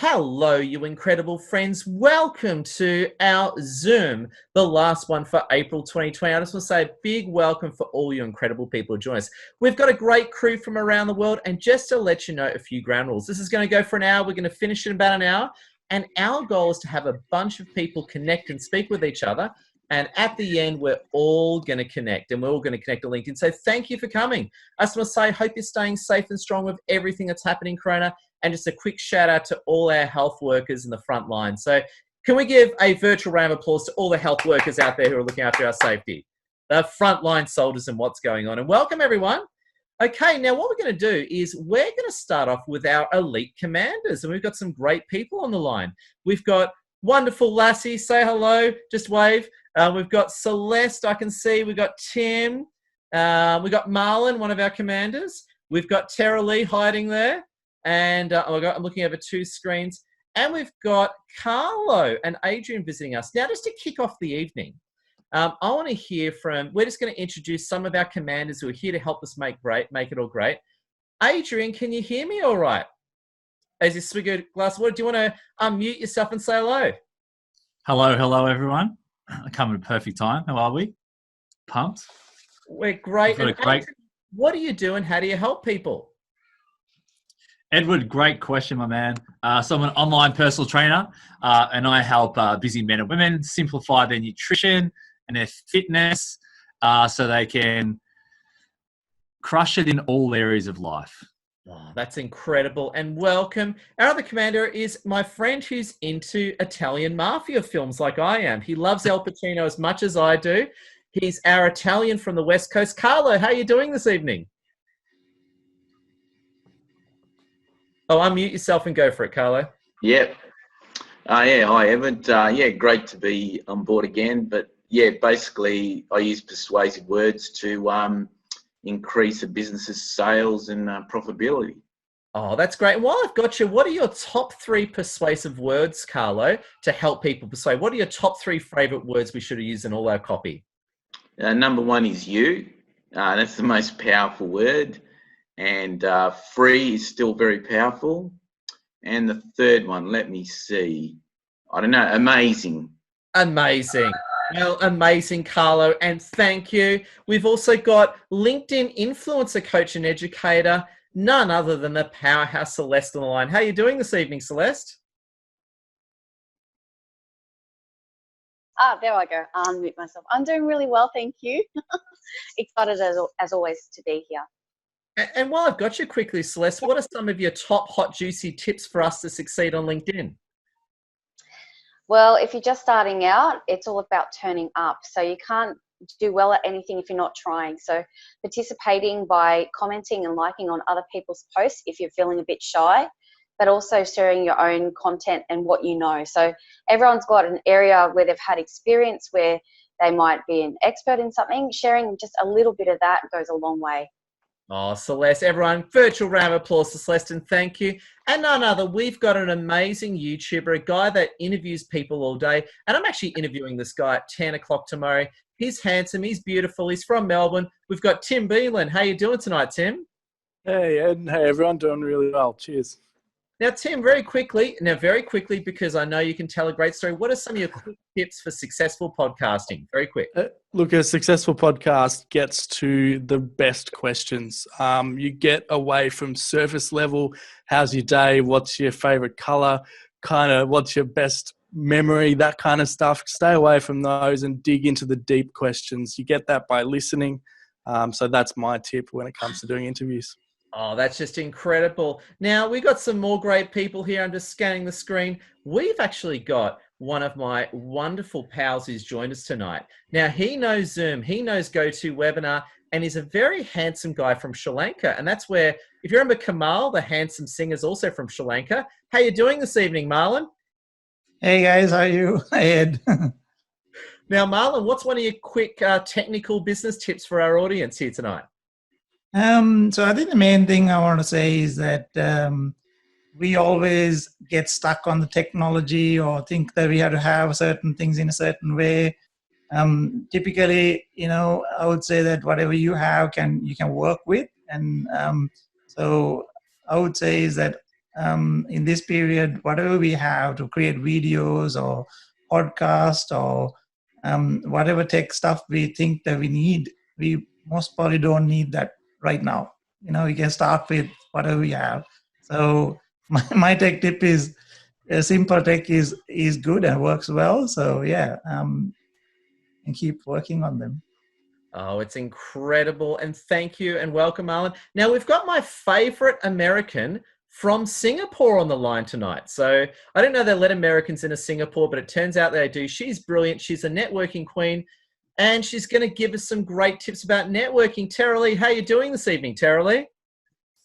Hello, you incredible friends. Welcome to our Zoom, the last one for April 2020. I just want to say a big welcome for all you incredible people who join us. We've got a great crew from around the world, and just to let you know a few ground rules. This is going to go for an hour. We're going to finish in about an hour, and our goal is to have a bunch of people connect and speak with each other. And at the end, we're all going to connect, and we're all going to connect to LinkedIn. So thank you for coming. I just want to say, I hope you're staying safe and strong with everything that's happening, Corona. And just a quick shout out to all our health workers in the front line. So can we give a virtual round of applause to all the health workers out there who are looking after our safety? The frontline soldiers and what's going on. And welcome, everyone. Okay, now what we're going to do is we're going to start off with our elite commanders. And we've got some great people on the line. We've got wonderful Lassie. Say hello. Just wave. We've got Celeste, I can see. We've got Tim. We've got Marlon, one of our commanders. We've got Tara Lee hiding there. And I'm looking over two screens. And we've got Carlo and Adrian visiting us. Now, just to kick off the evening, I want to hear from, we're just going to introduce some of our commanders who are here to help us make it all great. Adrian, can you hear me all right? As you swig a glass of water, do you want to unmute yourself and say hello? Hello, everyone. I come at a perfect time. How are we? Pumped? We're great. And Adrian, what do you do and how do you help people? Edward, great question, my man. So I'm an online personal trainer, and I help busy men and women simplify their nutrition and their fitness so they can crush it in all areas of life. Oh, that's incredible. And welcome. Our other commander is my friend who's into Italian mafia films like I am. He loves Al Pacino as much as I do. He's our Italian from the West Coast. Carlo, how are you doing this evening? Oh, unmute yourself and go for it, Carlo. Yep. Hi, Evan. Great to be on board again. But yeah, basically, I use persuasive words to increase a business's sales and profitability. Oh, that's great. And while I've got you, what are your top 3 persuasive words, Carlo, to help people persuade? What are your top 3 favorite words we should use in all our copy? Number 1 is you. That's the most powerful word. And free is still very powerful. And the third one, let me see. I don't know, amazing. Amazing. Well, amazing, Carlo, and thank you. We've also got LinkedIn influencer coach and educator, none other than the powerhouse Celeste on the line. How are you doing this evening, Celeste? There I go. I'll unmute myself. I'm doing really well, thank you. Excited as always to be here. And while I've got you quickly, Celeste, what are some of your top hot, juicy tips for us to succeed on LinkedIn? Well, if you're just starting out, it's all about turning up. So you can't do well at anything if you're not trying. So participating by commenting and liking on other people's posts if you're feeling a bit shy, but also sharing your own content and what you know. So everyone's got an area where they've had experience, where they might be an expert in something. Sharing just a little bit of that goes a long way. Oh, Celeste, everyone, virtual round of applause to Celeste, and thank you. And none other, we've got an amazing YouTuber, a guy that interviews people all day. And I'm actually interviewing this guy at 10 o'clock tomorrow. He's handsome, he's beautiful, he's from Melbourne. We've got Tim Beelan. How you doing tonight, Tim? Hey, Ed. Hey, everyone. Doing really well. Cheers. Now, Tim, very quickly, because I know you can tell a great story, what are some of your quick tips for successful podcasting? Very quick. Look, a successful podcast gets to the best questions. You get away from surface level. How's your day? What's your favorite color? Kind of what's your best memory? That kind of stuff. Stay away from those and dig into the deep questions. You get that by listening. So that's my tip when it comes to doing interviews. Oh, that's just incredible. Now, we've got some more great people here. I'm just scanning the screen. We've actually got one of my wonderful pals who's joined us tonight. Now, he knows Zoom, he knows GoToWebinar, and he's a very handsome guy from Sri Lanka. And that's where, if you remember Kamal, the handsome singer, is also from Sri Lanka. How are you doing this evening, Marlon? Hey, guys. How are you? Hey, Ed. Now, Marlon, what's one of your quick technical business tips for our audience here tonight? So I think the main thing I want to say is that we always get stuck on the technology or think that we have to have certain things in a certain way. Typically, I would say that whatever you have you can work with. And so I would say is that in this period, whatever we have to create videos or podcast or whatever tech stuff we think that we need, we most probably don't need that right now. We can start with whatever we have. So my tech tip is simple tech is good and works well. So yeah, and keep working on them. Oh, it's incredible. And thank you and welcome, Alan. Now, we've got my favorite American from Singapore on the line tonight. So I didn't know they let Americans into Singapore, but it turns out they do. She's brilliant. She's a networking queen, and she's going to give us some great tips about networking. Tara Lee, how are you doing this evening, Tara Lee?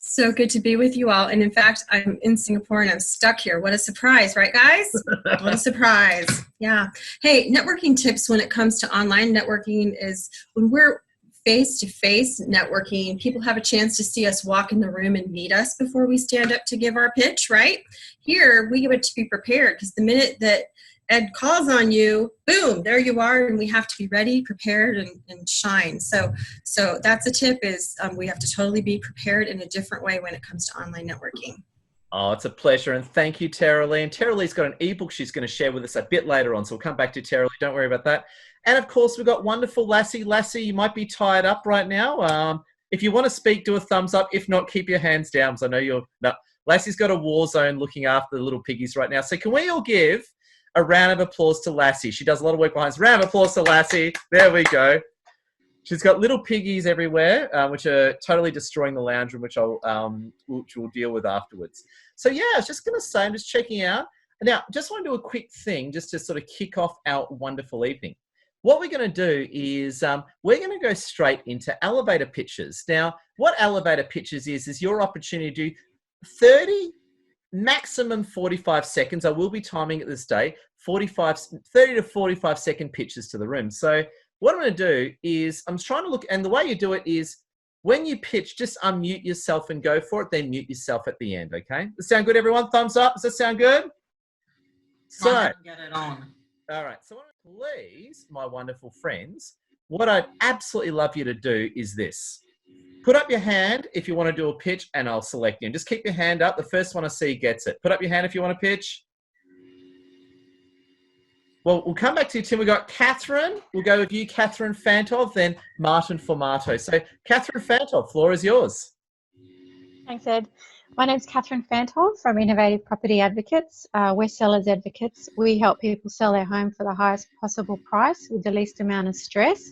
So good to be with you all. And in fact, I'm in Singapore and I'm stuck here. What a surprise, right, guys? What a surprise. Yeah. Hey, networking tips when it comes to online networking is when we're face-to-face networking, people have a chance to see us walk in the room and meet us before we stand up to give our pitch, right? Here, we get to be prepared because the minute that Ed calls on you, boom, there you are, and we have to be ready, prepared, and shine. So that's a tip is we have to totally be prepared in a different way when it comes to online networking. Oh, it's a pleasure, and thank you, Tara Lee. And Tara Lee's got an ebook she's going to share with us a bit later on, so we'll come back to Tara Lee. Don't worry about that. And, of course, we've got wonderful Lassie. Lassie, you might be tied up right now. If you want to speak, do a thumbs up. If not, keep your hands down, because I know you're... No, Lassie's got a war zone looking after the little piggies right now. So can we all give a round of applause to Lassie? She does a lot of work behind us. Round of applause to Lassie. There we go. She's got little piggies everywhere, which are totally destroying the lounge room, which we'll deal with afterwards. So yeah, I was just going to say, I'm just checking out. Now, just want to do a quick thing just to sort of kick off our wonderful evening. What we're going to do is we're going to go straight into elevator pitches. Now, what elevator pitches is your opportunity to do 30, maximum 45 seconds. I will be timing it this day, 30 to 45 second pitches to the room. So what I'm going to do is I'm trying to look, and the way you do it is when you pitch, just unmute yourself and go for it, then mute yourself at the end, okay? Does that sound good, everyone? Thumbs up. Does that sound good? So, get it on. All right. So please, my wonderful friends, what I'd absolutely love you to do is this. Put up your hand if you want to do a pitch, and I'll select you. And just keep your hand up. The first one I see gets it. Put up your hand if you want to pitch. Well, we'll come back to you, Tim. We've got Catherine. We'll go with you, Catherine Fantov, then Martin Formato. So, Catherine Fantov, floor is yours. Thanks, Ed. My name's Catherine Fantov from Innovative Property Advocates. We're sellers advocates. We help people sell their home for the highest possible price with the least amount of stress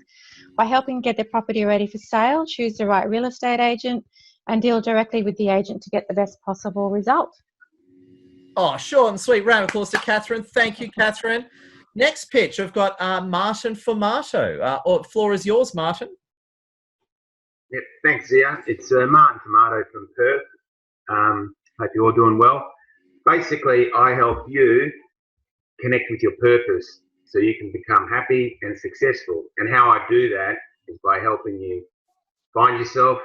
by helping get their property ready for sale, choose the right real estate agent, and deal directly with the agent to get the best possible result. Oh, short and sweet. Round of applause to Catherine. Thank you, Catherine. Next pitch, we've got Martin Formato. Floor is yours, Martin. Yep, thanks, Zia. It's Martin Formato from Perth. Hope you're all doing well. Basically, I help you connect with your purpose so you can become happy and successful. And how I do that is by helping you find yourself,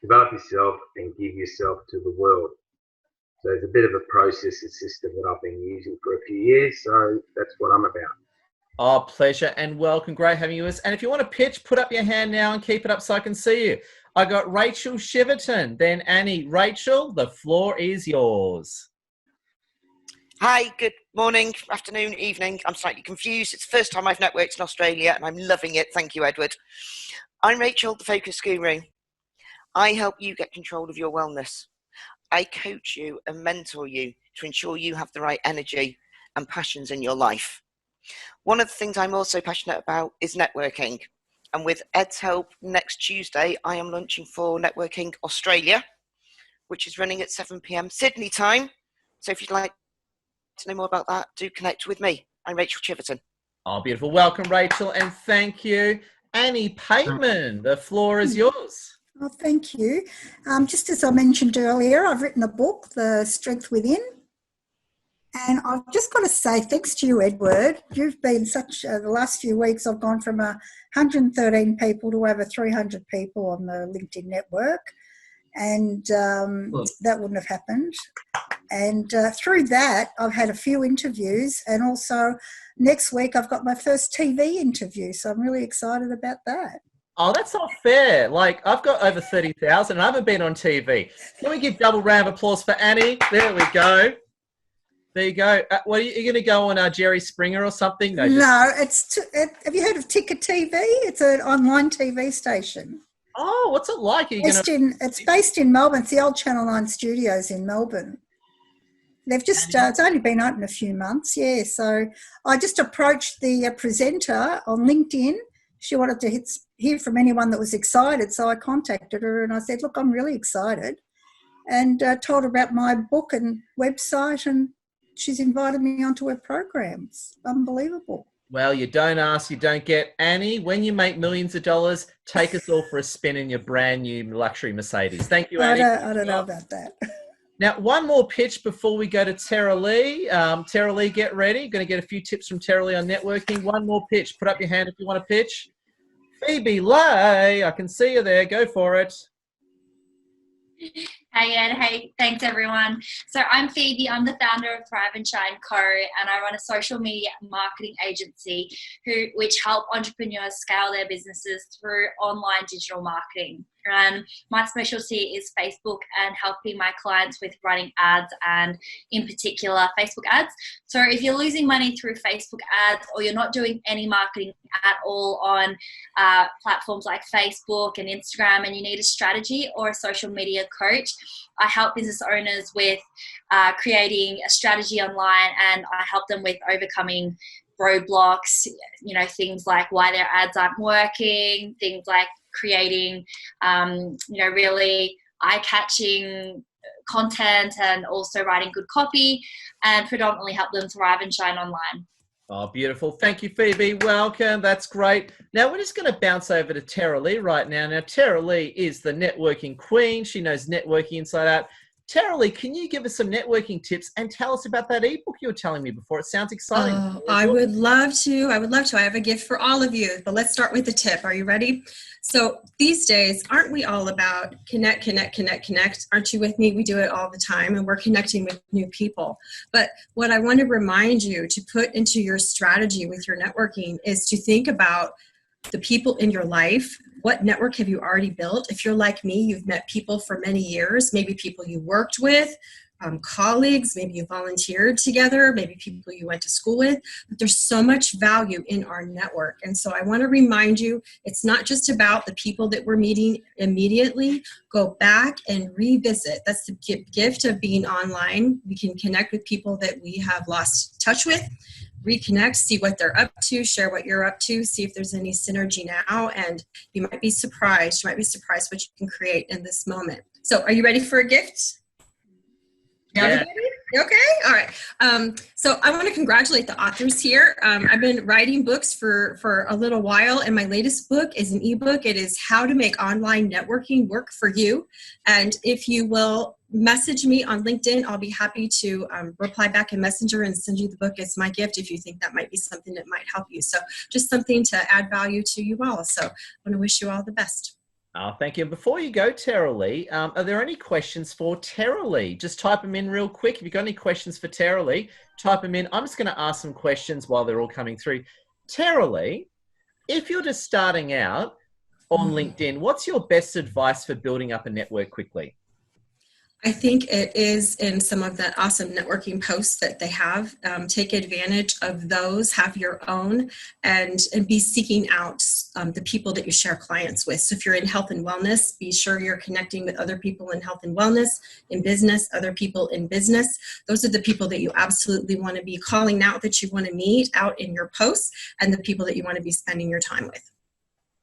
develop yourself, and give yourself to the world. So it's a bit of a process and system that I've been using for a few years. So that's what I'm about. Oh, pleasure and welcome. Great having you. And if you want to pitch, put up your hand now and keep it up so I can see you. I got Rachel Shiverton, then Annie. Rachel, the floor is yours. Hi, good morning, afternoon, evening. I'm slightly confused. It's the first time I've networked in Australia and I'm loving it. Thank you, Edward. I'm Rachel, the Focus Guru. I help you get control of your wellness. I coach you and mentor you to ensure you have the right energy and passions in your life. One of the things I'm also passionate about is networking. And with Ed's help, next Tuesday, I am launching for Networking Australia, which is running at 7 p.m. Sydney time. So if you'd like to know more about that, do connect with me. I'm Rachel Chiverton. Oh, beautiful. Welcome, Rachel, and thank you. Annie Pateman, the floor is yours. Oh, thank you. Just as I mentioned earlier, I've written a book, The Strength Within. And I've just got to say, thanks to you, Edward, you've been such, the last few weeks I've gone from 113 people to over 300 people on the LinkedIn network. And that wouldn't have happened. And through that, I've had a few interviews. And also next week, I've got my first TV interview. So I'm really excited about that. Oh, that's not fair. Like, I've got over 30,000 and I haven't been on TV. Can we give double round of applause for Annie? There we go. There you go. What are you going to go on Jerry Springer or something? No, have you heard of Ticker TV? It's an online TV station. Oh, what's it like? It's based in Melbourne. It's the old Channel 9 studios in Melbourne. They've just, it's only been open a few months, yeah. So I just approached the presenter on LinkedIn. She wanted to hear from anyone that was excited. So I contacted her and I said, look, I'm really excited. And told her about my book and website, and she's invited me onto her program. It's unbelievable. Well, you don't ask, you don't get. Annie, when you make millions of dollars, take us all for a spin in your brand new luxury Mercedes. Thank you, Annie. I don't know about that. Now, one more pitch before we go to Tara Lee. Tara Lee, get ready. Going to get a few tips from Tara Lee on networking. One more pitch. Put up your hand if you want to pitch. Phoebe Lay, I can see you there. Go for it. Hey Ed, hey, thanks everyone. So I'm Phoebe, I'm the founder of Thrive and Shine Co, and I run a social media marketing agency which help entrepreneurs scale their businesses through online digital marketing. And my specialty is Facebook and helping my clients with running ads, and in particular Facebook ads. So if you're losing money through Facebook ads, or you're not doing any marketing at all on platforms like Facebook and Instagram, and you need a strategy or a social media coach, I help business owners with creating a strategy online, and I help them with overcoming roadblocks, things like why their ads aren't working, things like creating, really eye-catching content, and also writing good copy, and predominantly help them thrive and shine online. Oh, beautiful. Thank you, Phoebe. Welcome. That's great. Now, we're just going to bounce over to Tara Lee right now. Now, Tara Lee is the networking queen. She knows networking inside out. Tara Lee, can you give us some networking tips and tell us about that ebook you were telling me before? It sounds exciting. Oh, I would love to. I have a gift for all of you, but let's start with the tip. Are you ready? So these days, aren't we all about connect? Aren't you with me? We do it all the time, and we're connecting with new people. But what I want to remind you to put into your strategy with your networking is to think about the people in your life. What network have you already built? If you're like me, you've met people for many years, maybe people you worked with, colleagues, maybe you volunteered together, maybe people you went to school with, but there's so much value in our network. And so I want to remind you, it's not just about the people that we're meeting immediately. Go back and revisit. That's the gift of being online. We can connect with people that we have lost touch with, reconnect, see what they're up to, share what you're up to, see if there's any synergy now, and you might be surprised. You might be surprised what you can create in this moment. So are you ready for a gift? Yeah. Okay. All right. So I want to congratulate the authors here. I've been writing books for a little while, and my latest book is an ebook. It is How to Make Online Networking Work for You. And if you will message me on LinkedIn, I'll be happy to reply back in Messenger and send you the book as my gift if you think that might be something that might help you. So just something to add value to you all. So I want to wish you all the best. Oh, thank you. Before you go, Tara Lee, are there any questions for Tara Lee? Just type them in real quick. If you've got any questions for Tara Lee, type them in. I'm just going to ask some questions while they're all coming through. Tara Lee, if you're just starting out on LinkedIn, what's your best advice for building up a network quickly? I think it is in some of the awesome networking posts that they have. Take advantage of those, have your own, and be seeking out the people that you share clients with. So if you're in health and wellness, be sure you're connecting with other people in health and wellness, in business, other people in business. Those are the people that you absolutely want to be calling out, that you want to meet out in your posts, and the people that you want to be spending your time with.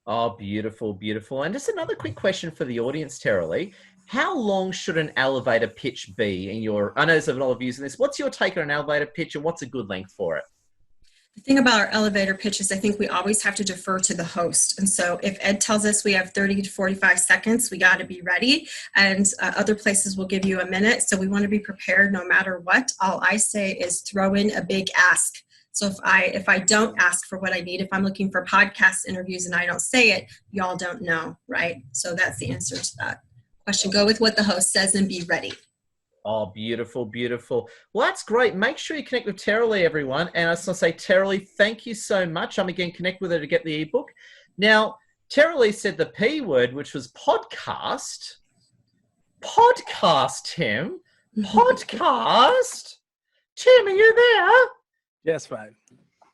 Oh, beautiful, beautiful. And just another quick question for the audience, Tara Lee. How long should an elevator pitch be in your, I know there's a lot of using this. What's your take on an elevator pitch, and what's a good length for it? The thing about our elevator pitch is I think we always have to defer to the host. And so if Ed tells us we have 30 to 45 seconds, we got to be ready. And other places will give you a minute. So we want to be prepared no matter what. All I say is throw in a big ask. So if I don't ask for what I need, if I'm looking for podcast interviews and I don't say it, y'all don't know, right? So that's the answer to that question. Go with what the host says and be ready. Oh, beautiful, beautiful. Well, that's great. Make sure you connect with Tara Lee, everyone. And I just want to say, Tara Lee, thank you so much. Again, connect with her to get the ebook. Now, Tara Lee said the P word, which was podcast. Podcast, Tim. Podcast. Tim, are you there? Yes, mate.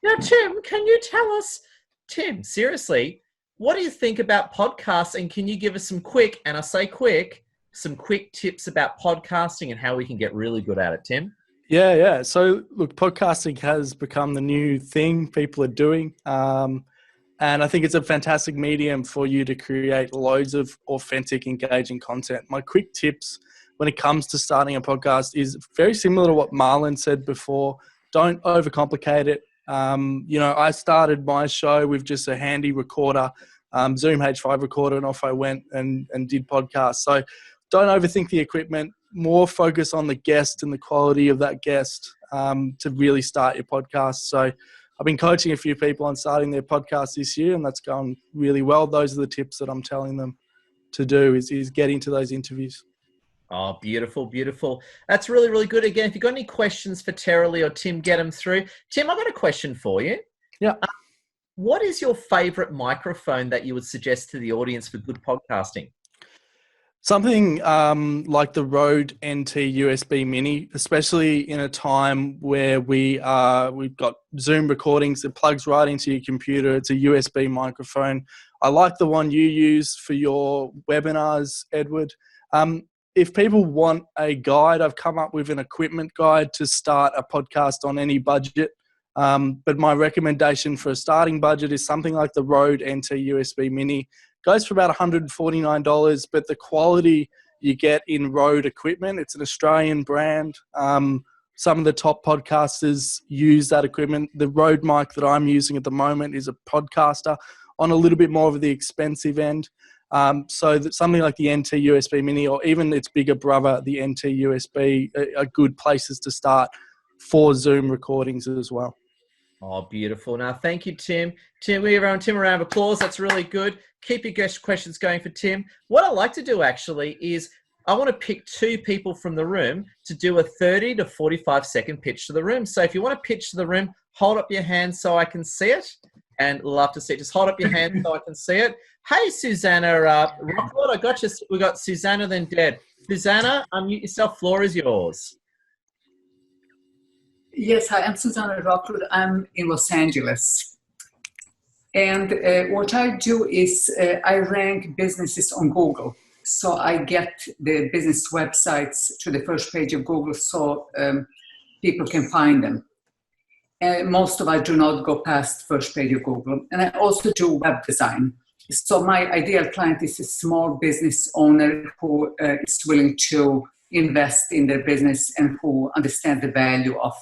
Now, Tim, can you tell us, Tim, seriously, what do you think about podcasts? And can you give us some quick, and I say quick, some quick tips about podcasting and how we can get really good at it, Tim? Yeah. So, look, podcasting has become the new thing people are doing. And I think it's a fantastic medium for you to create loads of authentic, engaging content. My quick tips when it comes to starting a podcast is very similar to what Marlon said before. Don't overcomplicate it. I started my show with just a handy recorder, Zoom H5 recorder, and off I went and did podcasts. So don't overthink the equipment. More focus on the guest and the quality of that guest to really start your podcast. So I've been coaching a few people on starting their podcast this year, and that's going really well. Those are the tips that I'm telling them to do is get into those interviews. Oh, beautiful, beautiful. That's really, really good. Again, if you've got any questions for Tara Lee or Tim, get them through. Tim, I've got a question for you. Yeah. What is your favorite microphone that you would suggest to the audience for good podcasting? Something like the Rode NT USB Mini, especially in a time where we've got Zoom recordings. It plugs right into your computer. It's a USB microphone. I like the one you use for your webinars, Edward. If people want a guide, I've come up with an equipment guide to start a podcast on any budget. But my recommendation for a starting budget is something like the Rode NT USB Mini. Goes for about $149, but the quality you get in Rode equipment, it's an Australian brand. Some of the top podcasters use that equipment. The Rode mic that I'm using at the moment is a podcaster on a little bit more of the expensive end. So that something like the NT USB Mini or even its bigger brother, the NT USB, are good places to start for Zoom recordings as well. Oh, beautiful. Now, thank you, Tim. Tim, we everyone, Tim, a round of applause. That's really good. Keep your questions going for Tim. What I like to do actually is I want to pick two people from the room to do a 30 to 45 second pitch to the room. So if you want to pitch to the room, hold up your hand so I can see it. And love to see it. Just hold up your hand so I can see it. Hey, Susanna Rockwood, I got you. We got Susanna, then Deb. Susanna, unmute yourself. Floor is yours. Yes, hi, I'm Susanna Rockwood. I'm in Los Angeles. And what I do is I rank businesses on Google. So I get the business websites to the first page of Google so people can find them. Most of I do not go past first page of Google. And I also do web design. So my ideal client is a small business owner who is willing to invest in their business and who understand the value of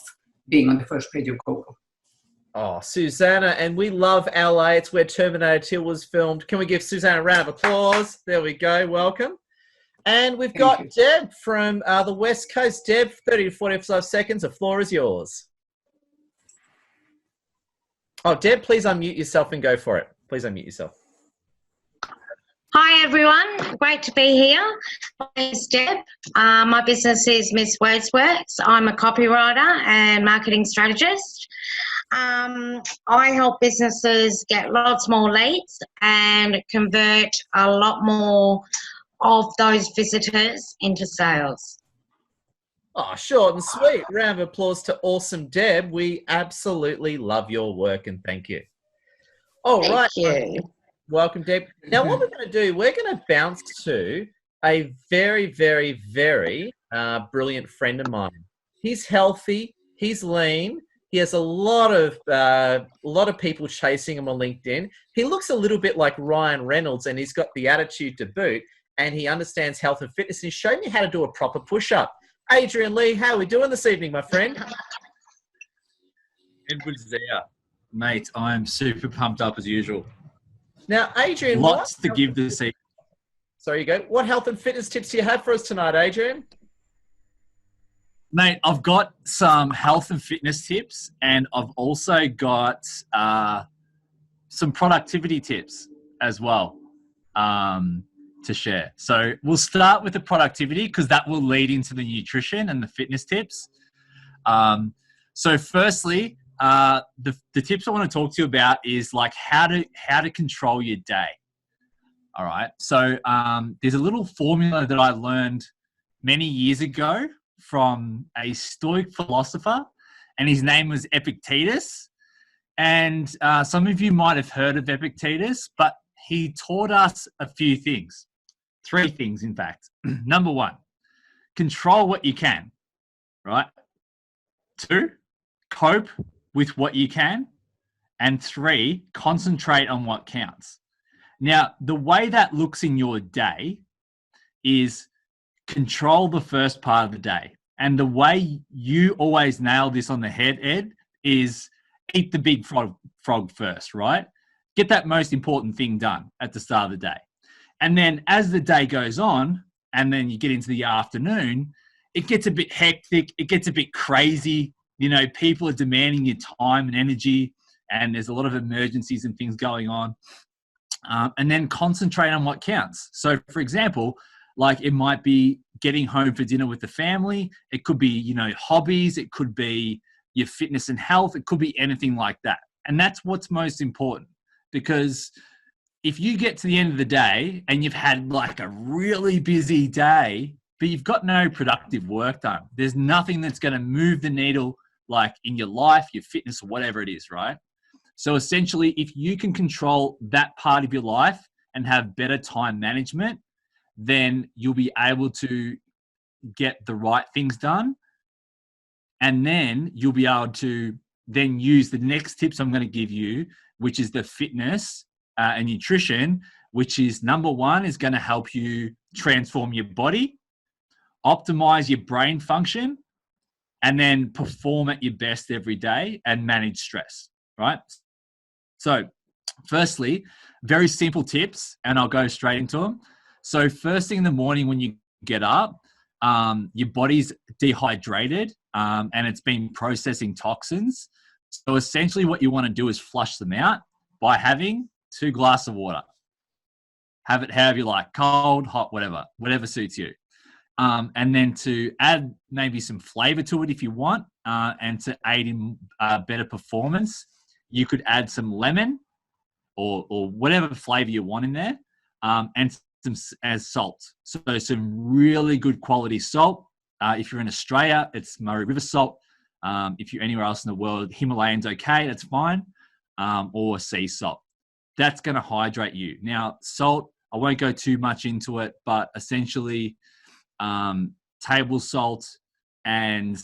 being on the first page of Google. Oh, Susanna, and we love LA. It's where Terminator 2 was filmed. Can we give Susanna a round of applause? There we go. Welcome. And we've got Deb from the West Coast. Deb, 30 to 45 seconds. The floor is yours. Oh, Deb, please unmute yourself and go for it. Please unmute yourself. Hi everyone, great to be here. My name is Deb. My business is Miss Wordsworks. I'm a copywriter and marketing strategist. I help businesses get lots more leads and convert a lot more of those visitors into sales. Oh, short and sweet. Round of applause to awesome Deb. We absolutely love your work and thank you. All right. Thank you. Welcome, Deb. Now, what we're going to do, we're going to bounce to a very, very, very brilliant friend of mine. He's healthy. He's lean. He has a lot of people chasing him on LinkedIn. He looks a little bit like Ryan Reynolds, and he's got the attitude to boot, and he understands health and fitness. He showed me how to do a proper push-up. Adrian Lee, how are we doing this evening, my friend? Edward's there. Mate, I'm super pumped up as usual. Now, Adrian, lots to give this evening. Sorry, you go. What health and fitness tips do you have for us tonight, Adrian? Mate, I've got some health and fitness tips, and I've also got some productivity tips as well to share. So we'll start with the productivity because that will lead into the nutrition and the fitness tips. So firstly, the tips I want to talk to you about is like how to control your day. All right. So there's a little formula that I learned many years ago from a Stoic philosopher, and his name was Epictetus. And some of you might have heard of Epictetus, but he taught us a few things. 3 things, in fact. Number 1, control what you can, right? 2, cope with what you can. And 3, concentrate on what counts. Now, the way that looks in your day is control the first part of the day. And the way you always nail this on the head, Ed, is eat the big frog first, right? Get that most important thing done at the start of the day. And then as the day goes on, and then you get into the afternoon, it gets a bit hectic. It gets a bit crazy. You know, people are demanding your time and energy, and there's a lot of emergencies and things going on. And then concentrate on what counts. So, for example, like it might be getting home for dinner with the family. It could be, you know, hobbies. It could be your fitness and health. It could be anything like that. And that's what's most important, because if you get to the end of the day and you've had like a really busy day, but you've got no productive work done, there's nothing that's going to move the needle like in your life, your fitness, or whatever it is, right? So essentially, if you can control that part of your life and have better time management, then you'll be able to get the right things done. And then you'll be able to then use the next tips I'm going to give you, which is the fitness and nutrition, which is number 1 is going to help you transform your body, optimize your brain function, and then perform at your best every day and manage stress, right? So firstly, very simple tips, and I'll go straight into them. So first thing in the morning when you get up, your body's dehydrated and it's been processing toxins. So essentially what you want to do is flush them out by having 2 glasses of water. Have it however you like, cold, hot, whatever suits you. And then to add maybe some flavor to it if you want, and to aid in better performance, you could add some lemon or whatever flavor you want in there, and some as salt. So some really good quality salt. If you're in Australia, it's Murray River salt. If you're anywhere else in the world, Himalayan's okay, that's fine, or sea salt. That's going to hydrate you. Now, salt, I won't go too much into it, but essentially table salt and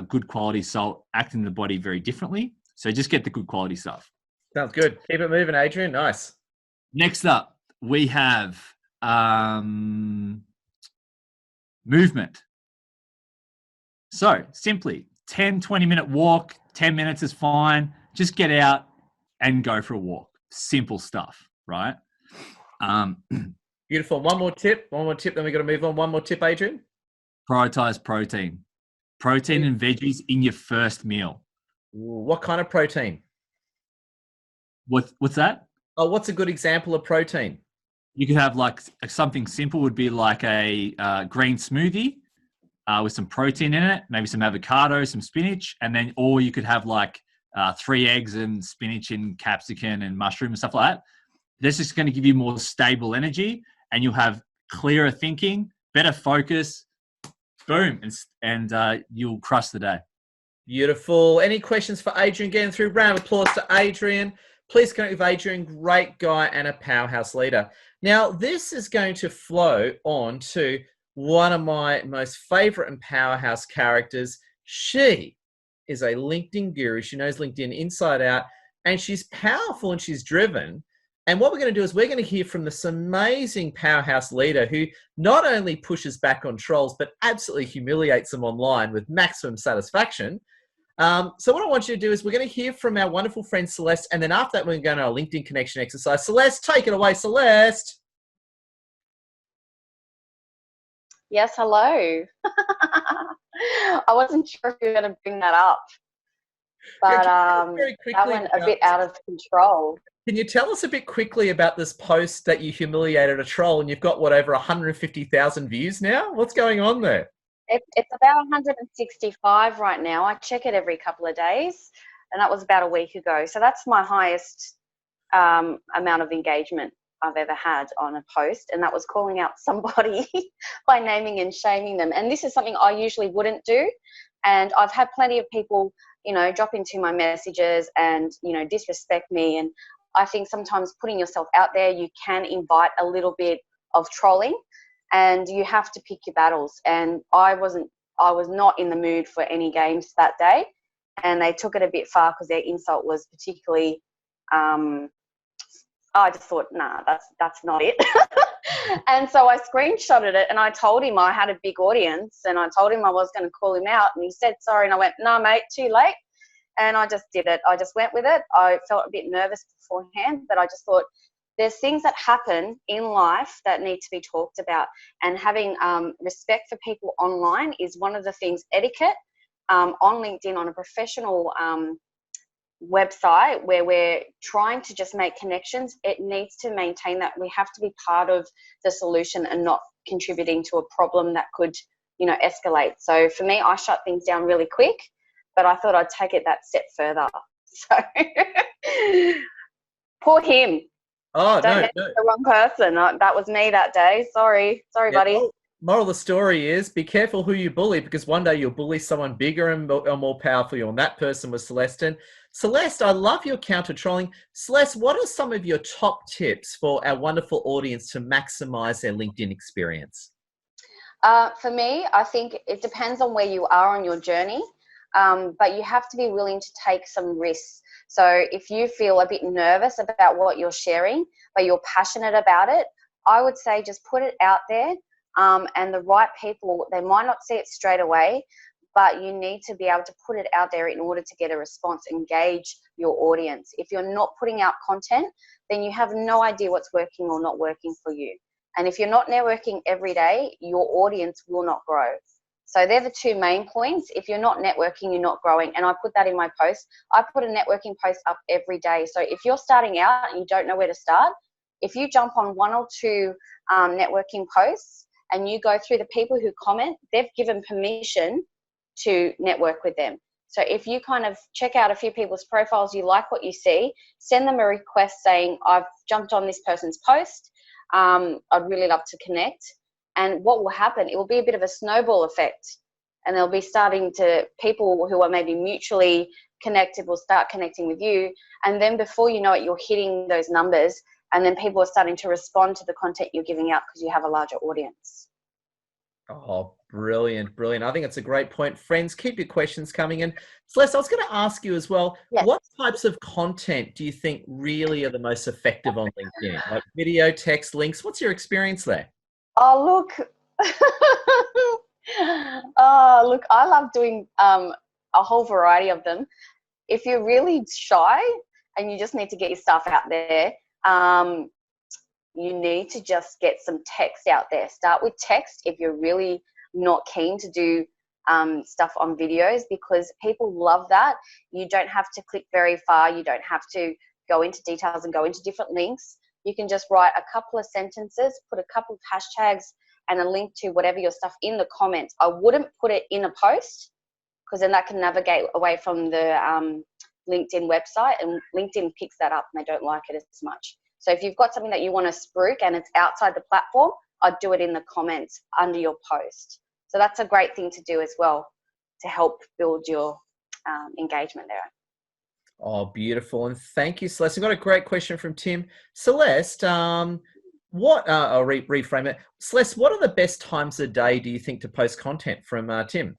good quality salt act in the body very differently. So just get the good quality stuff. Sounds good. Keep it moving, Adrian. Nice. Next up, we have movement. So simply 10, 20-minute walk, 10 minutes is fine. Just get out and go for a walk. Simple stuff, right? Beautiful. One more tip, then we got to move on. One more tip, Adrian. Prioritize protein. Protein and veggies in your first meal. What kind of protein? What's that? Oh, what's a good example of protein? You could have like something simple would be like a green smoothie with some protein in it, maybe some avocado, some spinach, and then, or you could have like 3 eggs and spinach and capsicum and mushroom and stuff like that. This is going to give you more stable energy, and you'll have clearer thinking, better focus. Boom, and you'll crush the day. Beautiful. Any questions for Adrian? Getting through. Round of applause to Adrian. Please connect with Adrian. Great guy and a powerhouse leader. Now, this is going to flow on to one of my most favorite and powerhouse characters. She is a LinkedIn guru. She knows LinkedIn inside out, and she's powerful and she's driven. And what we're going to do is we're going to hear from this amazing powerhouse leader who not only pushes back on trolls, but absolutely humiliates them online with maximum satisfaction. So what I want you to do is we're going to hear from our wonderful friend Celeste, and then after that we're going to go into our LinkedIn connection exercise. Celeste, take it away, Celeste. Yes, hello. I wasn't sure if you were going to bring that up, but that went a bit out of control. Can you tell us a bit quickly about this post that you humiliated a troll and you've got, what, over 150,000 views now? What's going on there? It's about 165 right now. I check it every couple of days, and that was about a week ago. So that's my highest amount of engagement I've ever had on a post, and that was calling out somebody by naming and shaming them. And this is something I usually wouldn't do. And I've had plenty of people, you know, drop into my messages and, you know, disrespect me. And I think sometimes putting yourself out there, you can invite a little bit of trolling, and you have to pick your battles. And I was not in the mood for any games that day, and they took it a bit far because their insult was particularly, I just thought, nah, that's not it. And so I screenshotted it, and I told him I had a big audience, and I told him I was going to call him out, and he said sorry, and I went, no, mate, too late. And I just did it. I just went with it. I felt a bit nervous beforehand, but I just thought there's things that happen in life that need to be talked about, and having respect for people online is one of the things. Etiquette on LinkedIn, on a professional website where we're trying to just make connections, it needs to maintain that. We have to be part of the solution and not contributing to a problem that could, you know, escalate. So for me, I shut things down really quick, but I thought I'd take it that step further. So poor him. Oh, Don't no, make no. the wrong person. That was me that day. Sorry, Yeah, buddy. moral of the story is be careful who you bully, because one day you'll bully someone bigger and more powerful. And that person was Celeste. And Celeste, I love your counter trolling. Celeste, what are some of your top tips for our wonderful audience to maximize their LinkedIn experience? For me, I think it depends on where you are on your journey, but you have to be willing to take some risks. So if you feel a bit nervous about what you're sharing, but you're passionate about it, I would say just put it out there, and the right people, they might not see it straight away, but you need to be able to put it out there in order to get a response, engage your audience. If you're not putting out content, then you have no idea what's working or not working for you. And if you're not networking every day, your audience will not grow. So they're the two main points. If you're not networking, you're not growing. And I put that in my post. I put a networking post up every day. So if you're starting out and you don't know where to start, if you jump on one or two networking posts and you go through the people who comment, they've given permission to network with them. So if you kind of check out a few people's profiles, you like what you see, send them a request saying, I've jumped on this person's post. I'd really love to connect. And what will happen, it will be a bit of a snowball effect, and they'll be starting to, people who are maybe mutually connected will start connecting with you. And then before you know it, you're hitting those numbers, and then people are starting to respond to the content you're giving out because you have a larger audience. Oh, brilliant, brilliant. I think it's a great point. Friends, keep your questions coming in. Celeste, I was going to ask you as well, yes. What types of content do you think really are the most effective on LinkedIn? Like video, text, links? What's your experience there? Oh, look. Oh, look, I love doing a whole variety of them. If you're really shy and you just need to get your stuff out there, you need to just get some text out there. Start with text if you're really not keen to do stuff on videos, because people love that. You don't have to click very far. You don't have to go into details and go into different links. You can just write a couple of sentences, put a couple of hashtags and a link to whatever your stuff in the comments. I wouldn't put it in a post, because then that can navigate away from the LinkedIn website, and LinkedIn picks that up and they don't like it as much. So if you've got something that you want to spruik and it's outside the platform, I'd do it in the comments under your post. So that's a great thing to do as well to help build your engagement there. Oh, beautiful. And thank you, Celeste. We've got a great question from Tim. Celeste, I'll reframe it. Celeste, what are the best times of day do you think to post content from Tim?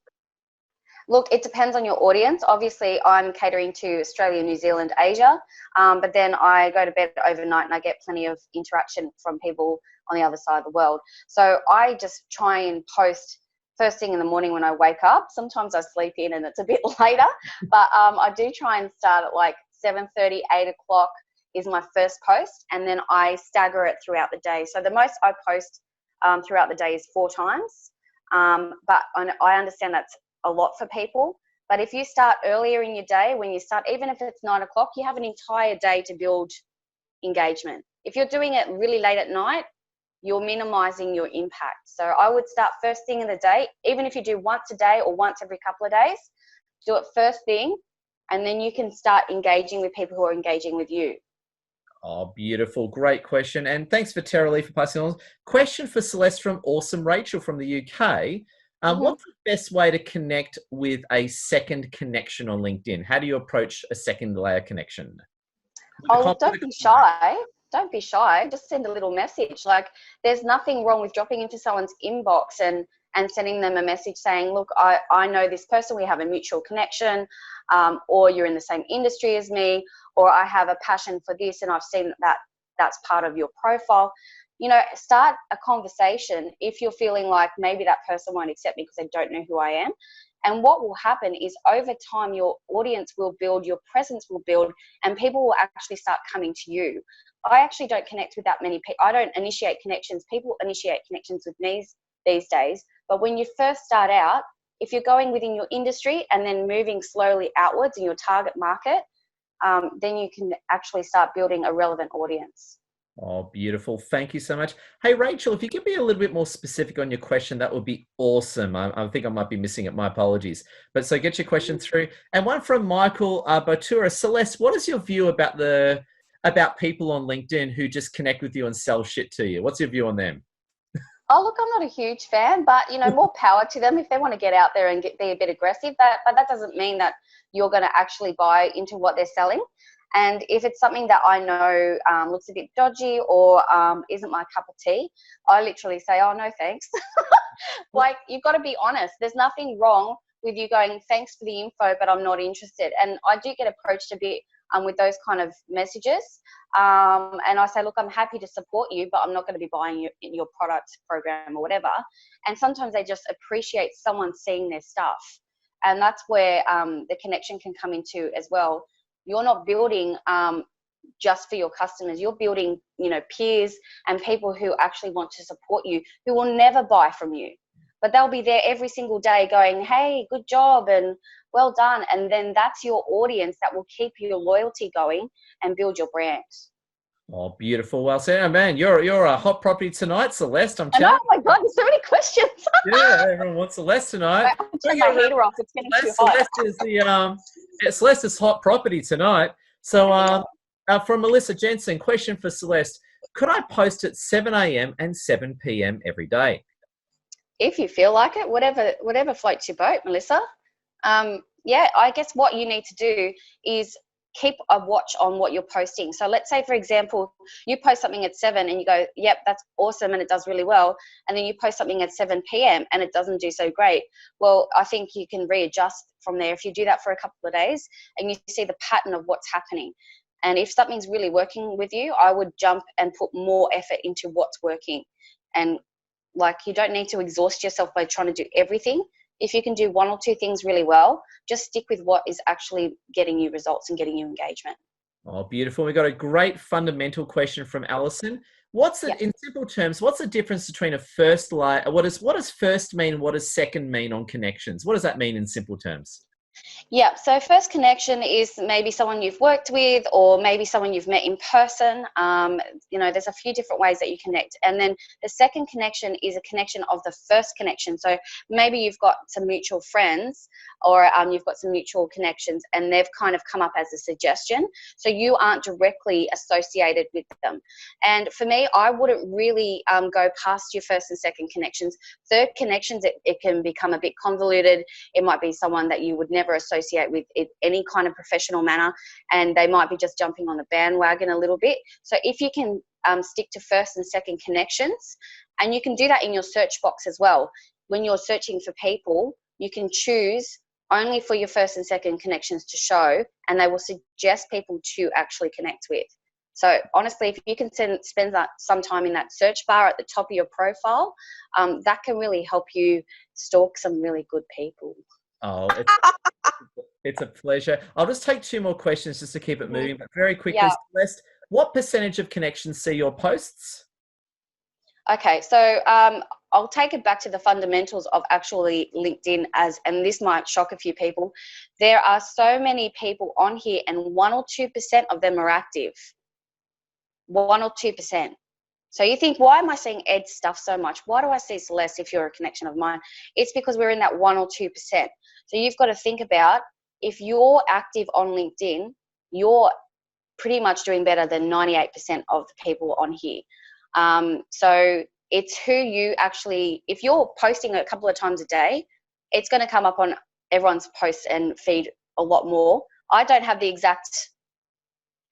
Look, it depends on your audience. Obviously, I'm catering to Australia, New Zealand, Asia, but then I go to bed overnight and I get plenty of interaction from people on the other side of the world. So I just try and post first thing in the morning when I wake up. Sometimes I sleep in and it's a bit later, but I do try and start at like 7:30, 8 o'clock is my first post, and then I stagger it throughout the day. So the most I post throughout the day is 4 times, but I understand that's a lot for people. But if you start earlier in your day, when you start, even if it's 9 o'clock, you have an entire day to build engagement. If you're doing it really late at night, you're minimizing your impact. So I would start first thing in the day. Even if you do once a day or once every couple of days, do it first thing, and then you can start engaging with people who are engaging with you. Oh, beautiful. Great question. And thanks for Tara Lee for passing on. Question for Celeste from Awesome Rachel from the UK. What's the best way to connect with a second connection on LinkedIn? How do you approach a second layer connection? Oh, look, don't be shy. Don't be shy. Just send a little message. Like, there's nothing wrong with dropping into someone's inbox and sending them a message saying, look, I know this person, we have a mutual connection, or you're in the same industry as me, or I have a passion for this and I've seen that that's part of your profile. You know, start a conversation if you're feeling like maybe that person won't accept me because they don't know who I am. And what will happen is over time, your audience will build, your presence will build, and people will actually start coming to you. I actually don't connect with that many people. I don't initiate connections. People initiate connections with me these days. But when you first start out, if you're going within your industry and then moving slowly outwards in your target market, then you can actually start building a relevant audience. Oh, beautiful. Thank you so much. Hey, Rachel, if you could be a little bit more specific on your question, that would be awesome. I think I might be missing it. My apologies. But so get your question through. And one from Michael Botura. Celeste, what is your view about people on LinkedIn who just connect with you and sell shit to you? What's your view on them? Oh, look, I'm not a huge fan, but, you know, more power to them if they want to get out there and be a bit aggressive. But that doesn't mean that you're going to actually buy into what they're selling. And if it's something that I know looks a bit dodgy or isn't my cup of tea, I literally say, oh, no, thanks. Like, you've got to be honest. There's nothing wrong with you going, thanks for the info, but I'm not interested. And I do get approached a bit with those kind of messages. And I say, look, I'm happy to support you, but I'm not going to be buying your product, program or whatever. And sometimes they just appreciate someone seeing their stuff. And that's where the connection can come into as well. You're not building just for your customers. You're building, you know, peers and people who actually want to support you, who will never buy from you. But they'll be there every single day going, hey, good job and well done. And then that's your audience that will keep your loyalty going and build your brand. Oh, beautiful. Well said. Oh, man, you're a hot property tonight, Celeste. I'm telling you. Oh, my God, there's so many questions. Yeah, everyone wants Celeste tonight. I'm turn my heater off. It's getting too hot. Celeste is hot property tonight. So from Melissa Jensen, question for Celeste. Could I post at 7 a.m. and 7 p.m. every day? If you feel like it, whatever floats your boat, Melissa. Yeah, I guess what you need to do is keep a watch on what you're posting. So let's say, for example, you post something at 7 and you go, yep, that's awesome and it does really well. And then you post something at 7 p.m. and it doesn't do so great. Well, I think you can readjust from there. If you do that for a couple of days and you see the pattern of what's happening. And if something's really working with you, I would jump and put more effort into what's working. And like, you don't need to exhaust yourself by trying to do everything. If you can do one or two things really well, just stick with what is actually getting you results and getting you engagement. Oh, beautiful. We got a great fundamental question from Alison. In simple terms, what's the difference between a first layer? What does first mean? What does second mean on connections? What does that mean in simple terms? Yeah, so first connection is maybe someone you've worked with or maybe someone you've met in person. You know, there's a few different ways that you connect. And then the second connection is a connection of the first connection. So maybe you've got some mutual friends or you've got some mutual connections and they've kind of come up as a suggestion. So you aren't directly associated with them. And for me, I wouldn't really go past your first and second connections. Third connections, it can become a bit convoluted. It might be someone that you would never associate with in any kind of professional manner, and they might be just jumping on the bandwagon a little bit. So if you can stick to first and second connections, and you can do that in your search box as well. When you're searching for people, you can choose only for your first and second connections to show, and they will suggest people to actually connect with. So honestly, if you can spend some time in that search bar at the top of your profile, that can really help you stalk some really good people. Oh, it's a pleasure. I'll just take two more questions just to keep it moving, but very quickly, Celeste, what percentage of connections see your posts? Okay, so I'll take it back to the fundamentals of actually LinkedIn and this might shock a few people. There are so many people on here and 1 or 2% of them are active. 1 or 2%. So you think, why am I seeing Ed's stuff so much? Why do I see Celeste if you're a connection of mine? It's because we're in that 1 or 2%. So you've got to think about, if you're active on LinkedIn, you're pretty much doing better than 98% of the people on here. So it's who you actually, if you're posting a couple of times a day, it's going to come up on everyone's posts and feed a lot more. I don't have the exact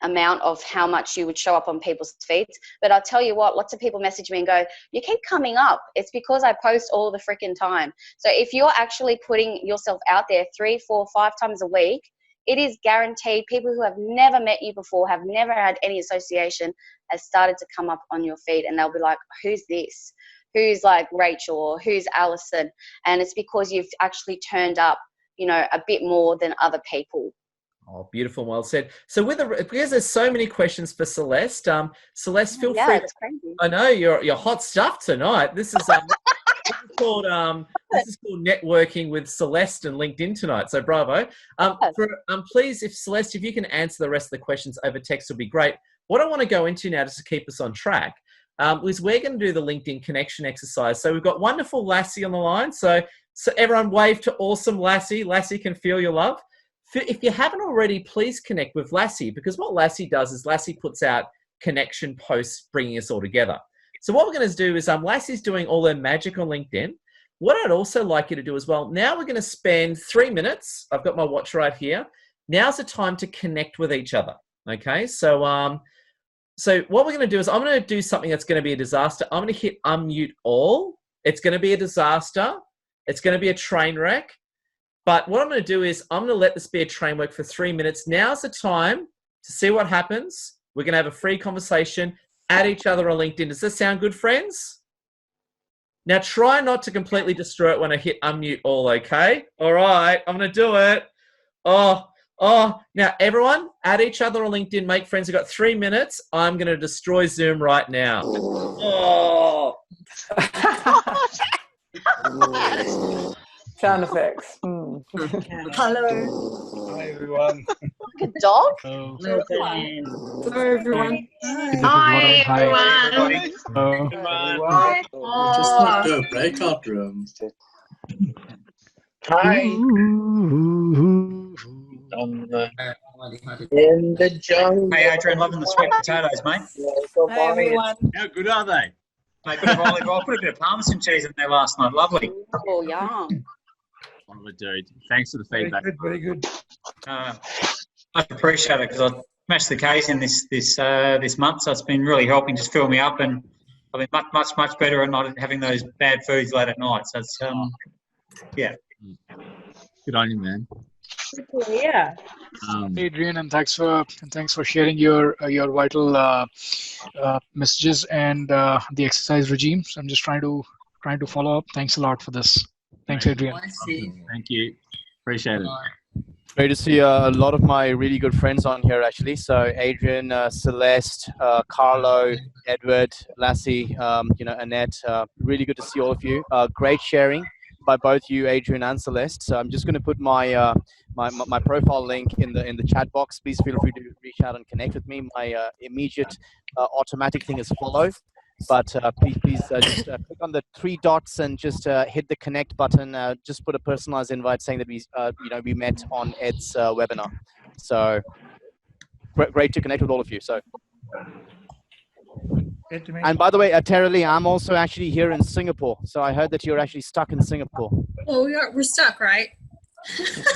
amount of how much you would show up on people's feeds, but I'll tell you what, lots of people message me and go, you keep coming up. It's because I post all the freaking time. So if you're actually putting yourself out there 3, 4, 5 times a week, it is guaranteed people who have never met you before, have never had any association, has started to come up on your feed, and they'll be like, who's this? Who's like Rachel, or who's Alison? And it's because you've actually turned up, you know, a bit more than other people. Oh, beautiful. Well said. So because there's so many questions for Celeste, Celeste, feel free. Yeah, it's crazy. I know you're hot stuff tonight. This is called networking with Celeste and LinkedIn tonight. So bravo. Please, if Celeste, if you can answer the rest of the questions over text, would be great. What I want to go into now, just to keep us on track, is we're going to do the LinkedIn connection exercise. So we've got wonderful Lassie on the line. So everyone wave to awesome Lassie. Lassie can feel your love. If you haven't already, please connect with Lassie, because what Lassie does is Lassie puts out connection posts bringing us all together. So what we're going to do is Lassie's doing all her magic on LinkedIn. What I'd also like you to do as well, now we're going to spend 3 minutes. I've got my watch right here. Now's the time to connect with each other. Okay, so what we're going to do is I'm going to do something that's going to be a disaster. I'm going to hit unmute all. It's going to be a disaster. It's going to be a train wreck. But what I'm going to do is I'm going to let this be a train wreck for 3 minutes. Now's the time to see what happens. We're going to have a free conversation, add each other on LinkedIn. Does this sound good, friends? Now try not to completely destroy it when I hit unmute all, okay? All right, I'm going to do it. Oh, now everyone, add each other on LinkedIn, make friends. We've got 3 minutes. I'm going to destroy Zoom right now. Oh. Sound effects. Hello. Hi, everyone. Like a dog? Hello, everyone. Hi, everyone. Just not do a breakout room. Hi. In the jungle. Hey, Adrian, loving the sweet potatoes, mate. Hi, everyone. How good are they? Mate, bit of olive oil. I put a bit of parmesan cheese in there last night. Lovely. Oh, yum. Oh, dude. Thanks for the feedback. Very good. I appreciate it, because I smashed the case in this month, so it's been really helping just fill me up, and I've been much better at not having those bad foods late at night. So it's yeah. Good on you, man. Yeah. Adrian, and thanks for sharing your vital messages and the exercise regime. So I'm just trying to follow up. Thanks a lot for this. Thanks, Adrian. Thank you. Appreciate it. Great to see a lot of my really good friends on here, actually. So Adrian, Celeste, Carlo, Edward, Lassie, Annette. Really good to see all of you. Great sharing by both you, Adrian and Celeste. So I'm just going to put my my profile link in the chat box. Please feel free to reach out and connect with me. My immediate automatic thing is follow. But please just click on the 3 dots and just hit the connect button. Just put a personalized invite saying that we met on Ed's webinar. So great to connect with all of you. So. And by the way, Tara Lee, I'm also actually here in Singapore. So I heard that you're actually stuck in Singapore. Oh, we're stuck, right?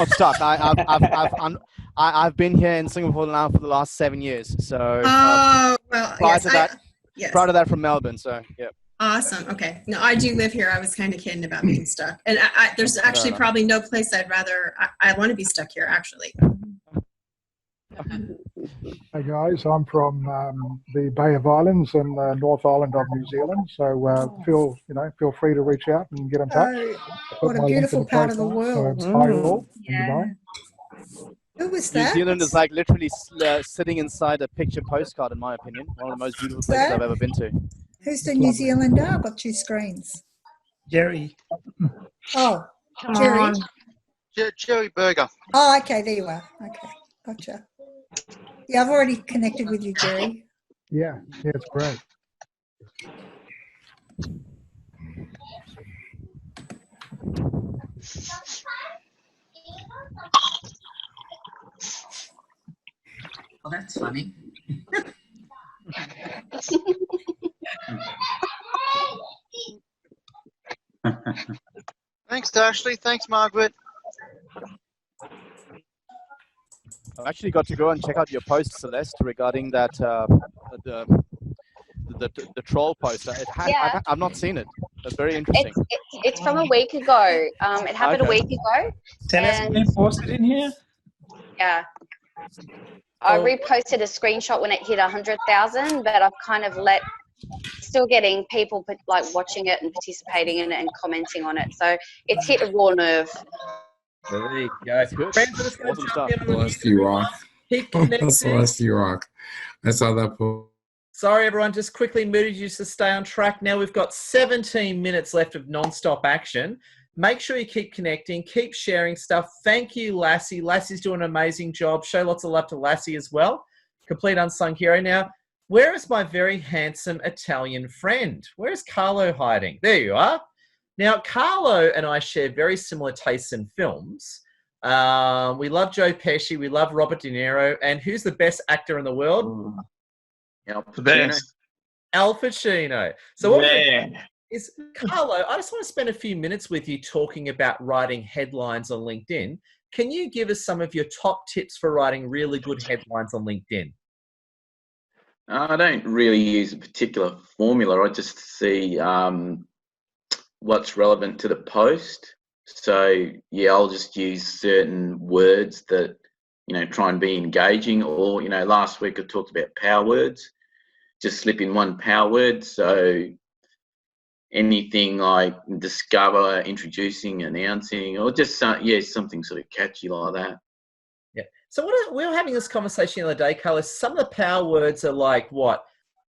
I'm stuck. I've been here in Singapore now for the last 7 years. So prior to that from Melbourne. So yeah. Awesome. Okay. No, I do live here. I was kind of kidding about being stuck, and there's actually probably no place I'd rather. I want to be stuck here, actually. Hey guys, I'm from the Bay of Islands and North Island of New Zealand. So feel free to reach out and get in touch. What a beautiful part of the world. So, hi all. Goodbye. Who was New that? Zealand is like literally sitting inside a picture postcard, in my opinion. One of the most beautiful places I've ever been to. Who's the New Zealander? I've got 2 screens. Jerry. Oh, Jerry. Jerry Berger. Oh, okay, there you are. Okay, gotcha. Yeah, I've already connected with you, Jerry. Yeah, it's great. Oh, that's funny. Thanks, Ashley. Thanks, Margaret. I've actually got to go and check out your post, Celeste, regarding that the troll post. Yeah. I've not seen it. That's very interesting. It's from a week ago. It happened a week ago. Celeste, can you post it in here? Yeah. I reposted a screenshot when it hit 100,000, but I've kind of still getting people like watching it and participating in it and commenting on it. So it's hit a raw nerve. There you go. Friends, I'm just going to jump in on the Celeste, you rock. Keep connected. Celeste, you rock. I saw that post. Sorry, everyone. Just quickly mooted you to stay on track. Now we've got 17 minutes left of non-stop action. Make sure you keep connecting, keep sharing stuff. Thank you, Lassie. Lassie's doing an amazing job. Show lots of love to Lassie as well. Complete unsung hero. Now, where is my very handsome Italian friend? Where is Carlo hiding? There you are. Now, Carlo and I share very similar tastes in films. We love Joe Pesci. We love Robert De Niro. And who's the best actor in the world? Al Pacino. Al Pacino. So what is Carlo, I just want to spend a few minutes with you talking about writing headlines on LinkedIn. Can you give us some of your top tips for writing really good headlines on LinkedIn? I don't really use a particular formula. I just see what's relevant to the post. So, yeah, I'll just use certain words that, try and be engaging. Or, last week I talked about power words. Just slip in one power word. So anything like discover, introducing, announcing, or just something sort of catchy like that. Yeah. So we were having this conversation the other day, Carlos. Some of the power words are like what?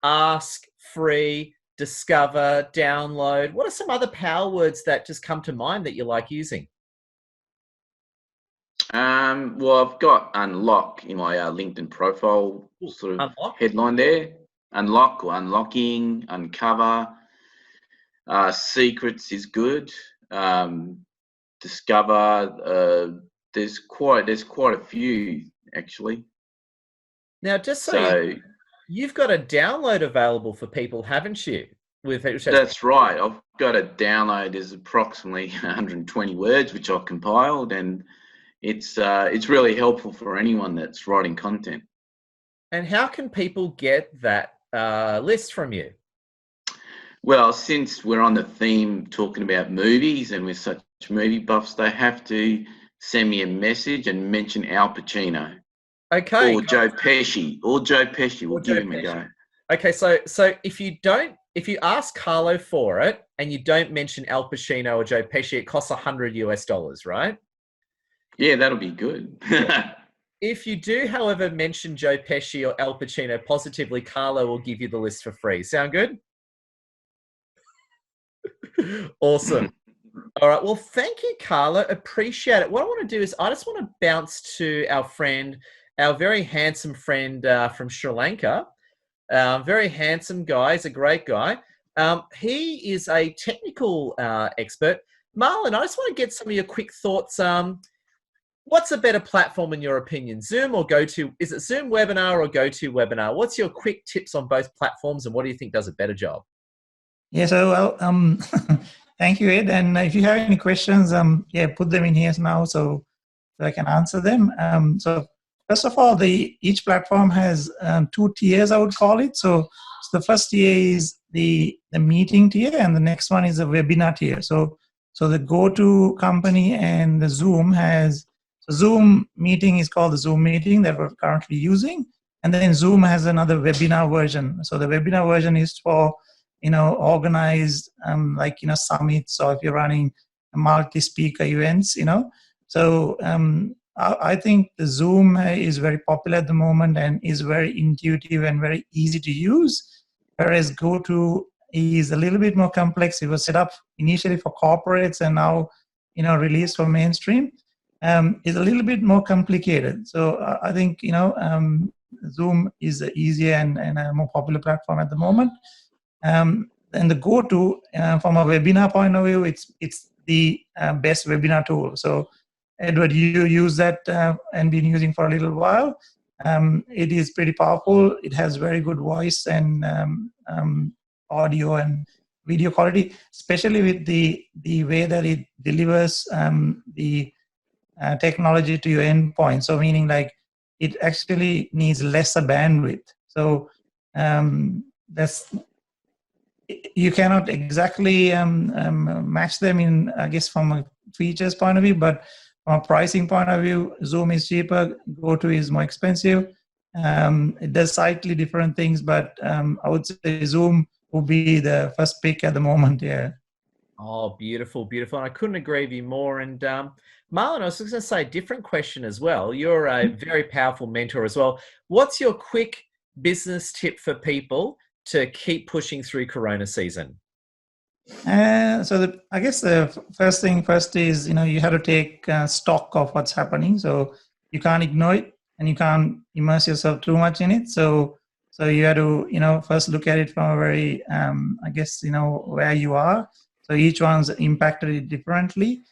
Ask, free, discover, download. What are some other power words that just come to mind that you like using? Well, I've got unlock in my LinkedIn profile sort of headline there. Unlock or unlocking, uncover. Secrets is good. Discover. There's quite a few actually. Now, just so you've got a download available for people, haven't you? That's right. I've got a download. There's approximately 120 words which I've compiled, and it's really helpful for anyone that's writing content. And how can people get that list from you? Well, since we're on the theme talking about movies and we're such movie buffs, they have to send me a message and mention Al Pacino. Okay. Or Joe Pesci. We'll give him a go. Okay, so if you ask Carlo for it and you don't mention Al Pacino or Joe Pesci, it costs $100 US, right? Yeah, that'll be good. If you do, however, mention Joe Pesci or Al Pacino positively, Carlo will give you the list for free. Sound good? Awesome. All right. Well, thank you, Carlo. Appreciate it. What I want to do is I just want to bounce to our friend, our very handsome friend from Sri Lanka. Very handsome guy. He's a great guy. He is a technical expert. Marlon, I just want to get some of your quick thoughts. What's a better platform in your opinion, Zoom or GoTo? Is it Zoom Webinar or GoToWebinar? What's your quick tips on both platforms and what do you think does a better job? Yeah, so thank you, Ed. And if you have any questions, put them in here now so I can answer them. So first of all, each platform has 2 tiers, I would call it. So the first tier is the meeting tier, and the next one is a webinar tier. So the GoTo company and the Zoom Zoom meeting is called the Zoom meeting that we're currently using, and then Zoom has another webinar version. So the webinar version is for organized summits, or if you're running multi-speaker events, So I think the Zoom is very popular at the moment and is very intuitive and very easy to use, whereas GoTo is a little bit more complex. It was set up initially for corporates and now, released for mainstream. Is a little bit more complicated. So I think, Zoom is an easier and a more popular platform at the moment. And the GoTo, from a webinar point of view, it's the best webinar tool. So Edward, you use that and been using for a little while. it is pretty powerful. It has very good voice and audio and video quality, especially with the way that it delivers the technology to your endpoint. So meaning like it actually needs lesser bandwidth. So that's, you cannot exactly match them in, I guess, from a features point of view, but from a pricing point of view, Zoom is cheaper, GoTo is more expensive. It does slightly different things, but I would say Zoom will be the first pick at the moment. Yeah. Oh, beautiful, beautiful. And I couldn't agree with you more. And Marlon, I was just going to say a different question as well. You're a very powerful mentor as well. What's your quick business tip for people to keep pushing through Corona season? So I guess the first thing first is, you have to take stock of what's happening. So you can't ignore it and you can't immerse yourself too much in it. So you have to, first look at it from a very, I guess, where you are. So each one's impacted it differently.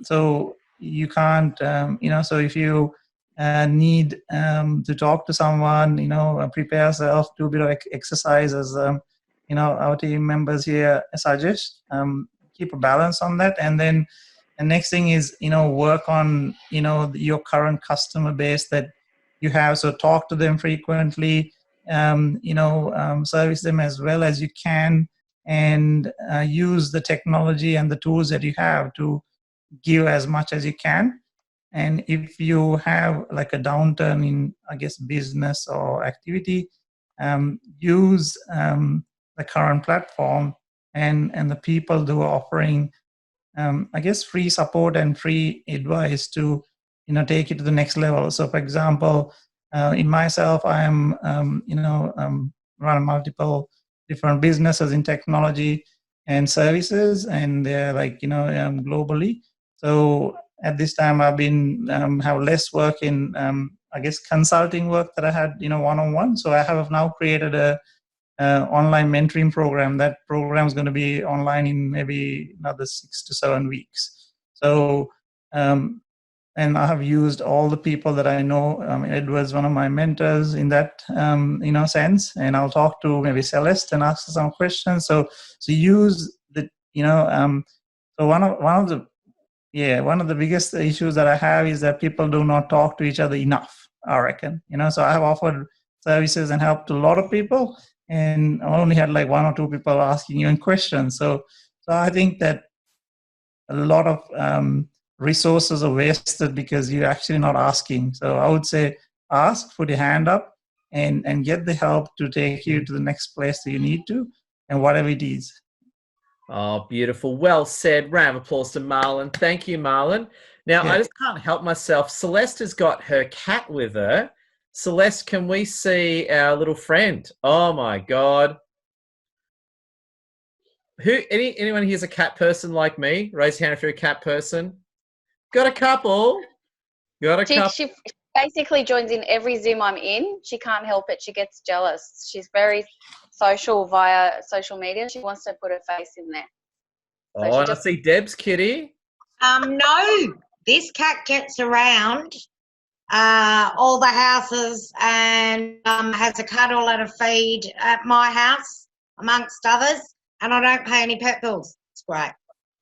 So you can't, so if you need to talk to someone, prepare yourself, do a bit of exercise as our team members here suggest. Keep a balance on that, and then the next thing is work on your current customer base that you have. So talk to them frequently, service them as well as you can, and use the technology and the tools that you have to give as much as you can. And if you have like a downturn in, I guess, business or activity, use the current platform and the people who are offering, I guess, free support and free advice to, take it to the next level. So, for example, in myself, I am, run multiple different businesses in technology and services, and they're like, globally. So at this time, I've been have less work in, I guess, consulting work that I had, one-on-one. So I have now created a online mentoring program. That program is going to be online in maybe another 6 to 7 weeks. So, and I have used all the people that I know. Edward's one of my mentors in that, sense. And I'll talk to maybe Celeste and ask her some questions. So use the, so one of the biggest issues that I have is that people do not talk to each other enough, I reckon. So I have offered services and helped a lot of people, and I only had like 1 or 2 people asking you questions. So I think that a lot of resources are wasted because you're actually not asking. So I would say ask, put your hand up, and get the help to take you to the next place that you need to, and whatever it is. Oh, beautiful. Well said. Round of applause to Marlon. Thank you, Marlon. Now, I just can't help myself. Celeste has got her cat with her. Celeste, can we see our little friend? Oh, my God. Anyone here's a cat person like me? Raise your hand if you're a cat person. Got a couple. She basically joins in every Zoom I'm in. She can't help it. She gets jealous. She's very social via social media. She wants to put her face in there. So I see Deb's kitty. No, this cat gets around all the houses and has a cuddle and a feed at my house, amongst others, and I don't pay any pet bills. It's great.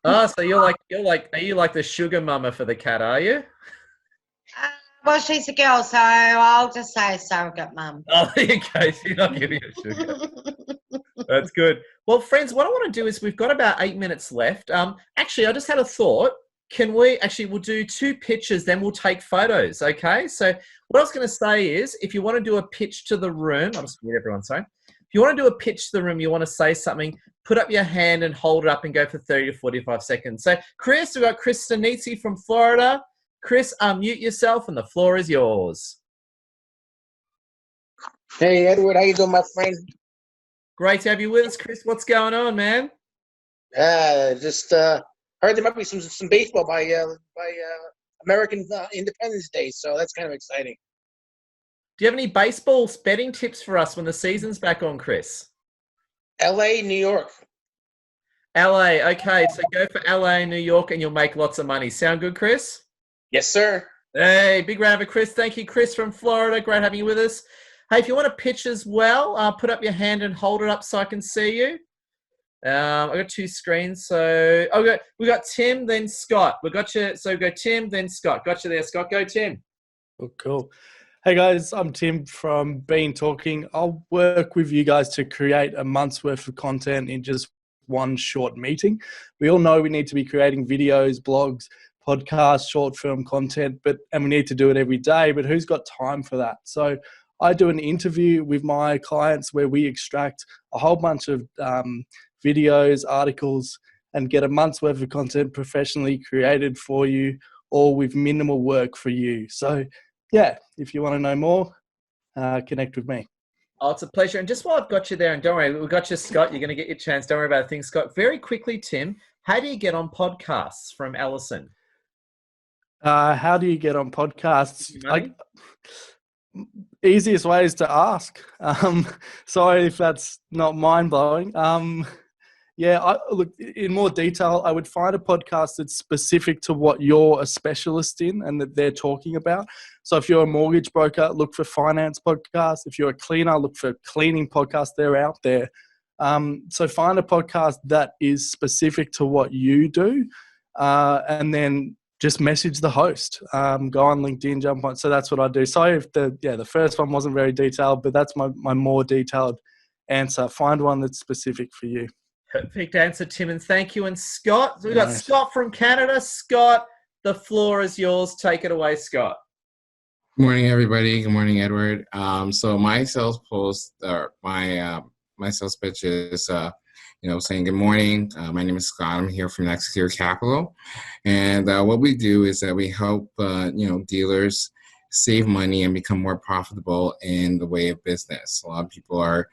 Oh, so are you like the sugar mama for the cat, are you? Well, she's a girl, so I'll just say surrogate mum. Oh, there you go. She's not giving you sugar. That's good. Well, friends, what I want to do is we've got about 8 minutes left. Actually, I just had a thought. We'll do 2 pitches, then we'll take photos, okay? So what I was going to say is if you want to do a pitch to the room, I'll just mute everyone, sorry. If you want to do a pitch to the room, you want to say something, put up your hand and hold it up and go for 30 to 45 seconds. So, Chris, we've got Chris Stanizzi from Florida. Chris, unmute yourself and the floor is yours. Hey, Edward, how you doing, my friend? Great to have you with us, Chris. What's going on, man? Just heard there might be some baseball by American Independence Day, so that's kind of exciting. Do you have any baseball betting tips for us when the season's back on, Chris? LA, New York. LA, okay. So go for LA, New York, and you'll make lots of money. Sound good, Chris? Yes, sir. Hey, big round of Chris. Thank you, Chris from Florida. Great having you with us. Hey, if you want to pitch as well, put up your hand and hold it up so I can see you. I got two screens, so we got Tim, then Scott. We got you. So go Tim, then Scott. Got you there, Scott. Go Tim. Oh, cool. Hey guys, I'm Tim from Bean Talking. I'll work with you guys to create a month's worth of content in just one short meeting. We all know we need to be creating videos, blogs, podcasts, short film content, and we need to do it every day, but who's got time for that? So I do an interview with my clients where we extract a whole bunch of videos, articles, and get a month's worth of content professionally created for you, all with minimal work for you. So yeah, if you want to know more, connect with me. Oh, it's a pleasure. And just while I've got you there, and don't worry, we've got you, Scott. You're going to get your chance. Don't worry about things, Scott. Very quickly, Tim, how do you get on podcasts from Allison? How do you get on podcasts? Easiest way is to ask. Sorry if that's not mind-blowing. Look, in more detail, I would find a podcast that's specific to what you're a specialist in and that they're talking about. So if you're a mortgage broker, look for finance podcasts. If you're a cleaner, look for cleaning podcasts. They're out there. So find a podcast that is specific to what you do, and then just message the host. Go on LinkedIn, jump on. So that's what I do. Sorry if the first one wasn't very detailed, but that's my more detailed answer. Find one that's specific for you. Perfect answer, Tim, and thank you. And Scott, we've got Scott from Canada. Scott, the floor is yours. Take it away, Scott. Good morning, everybody. Good morning, Edward. So my sales post, or my sales pitch is, saying good morning. My name is Scott. I'm here from Next Year Capital, and what we do is that we help dealers save money and become more profitable in the way of business. A lot of people are